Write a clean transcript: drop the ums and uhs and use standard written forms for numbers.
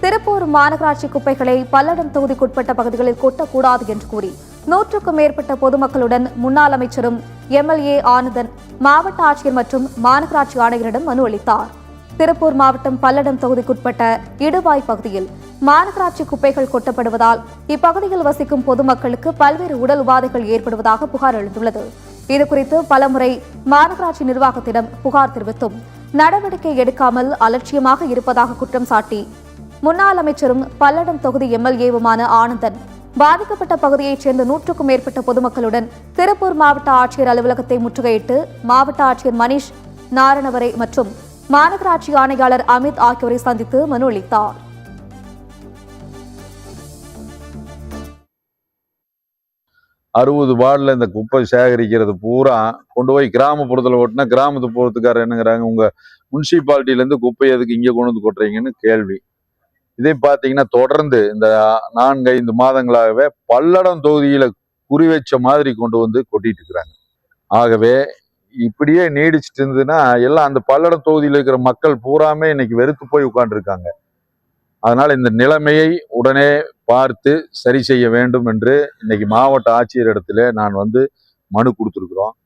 திருப்பூர் மாநகராட்சி குப்பைகளை பல்லடம் தொகுதிக்குட்பட்ட பகுதிகளில் கொட்டக்கூடாது என்று கூறி 100க்கும் மேற்பட்ட பொதுமக்களுடன் முன்னாள் அமைச்சரும் எம்எல்ஏ ஆனந்தன் மாவட்ட ஆட்சியர் மற்றும் மாநகராட்சி ஆணையரிடம் மனு அளித்தார். திருப்பூர் மாவட்டம் பல்லடம் தொகுதிக்குட்பட்ட இடுவாய் பகுதியில் மாநகராட்சி குப்பைகள் கொட்டப்படுவதால் இப்பகுதியில் வசிக்கும் பொதுமக்களுக்கு பல்வேறு உடல் உபாதைகள் ஏற்படுவதாக புகார் எழுந்துள்ளது. இதுகுறித்து பலமுறை மாநகராட்சி நிர்வாகத்திடம் புகார் தெரிவித்தும் நடவடிக்கை எடுக்காமல் அலட்சியமாக இருப்பதாக குற்றம் சாட்டி முன்னாள் அமைச்சரும் பல்லடம் தொகுதி எம்எல்ஏவுமான ஆனந்தன் பாதிக்கப்பட்ட பகுதியைச் சேர்ந்த 100க்கும் மேற்பட்ட பொதுமக்களுடன் திருப்பூர் மாவட்ட ஆட்சியர் அலுவலகத்தை முற்றுகையிட்டு மாவட்ட ஆட்சியர் மணிஷ் நாரணவரை மற்றும் மாநகராட்சி ஆணையாளர் அமித் ஆகியோரை சந்தித்து மனு அளித்தார். வார்டில் இந்த குப்பை சேகரிக்கிறது பூரா கொண்டு போய் கிராமப்புறத்தில் ஓட்டினா கிராமத்து போகிறதுக்காரர் என்னங்கிறாங்க, உங்கள் முனிசிபாலிட்டியிலேருந்து குப்பை எதுக்கு இங்கே கொண்டு வந்து கொட்டுறீங்கன்னு கேள்வி. இதே பார்த்தீங்கன்னா தொடர்ந்து இந்த 4-5 மாதங்களாகவே பல்லடம் தொகுதியில் குறி வச்ச மாதிரி கொண்டு வந்து கொட்டிட்டு இருக்கிறாங்க. ஆகவே இப்படியே நீடிச்சுட்டு இருந்ததுன்னா எல்லாம் அந்த பல்லடம் தொகுதியில் இருக்கிற மக்கள் பூராமே இன்னைக்கு வெறுத்து போய் உட்கார்ந்துருக்காங்க. அதனால் இந்த நிலைமையை உடனே பார்த்து சரி செய்ய வேண்டும் என்று இன்னைக்கு மாவட்ட ஆட்சியர் இடத்துல நான் மனு கொடுத்துருக்குறோம்.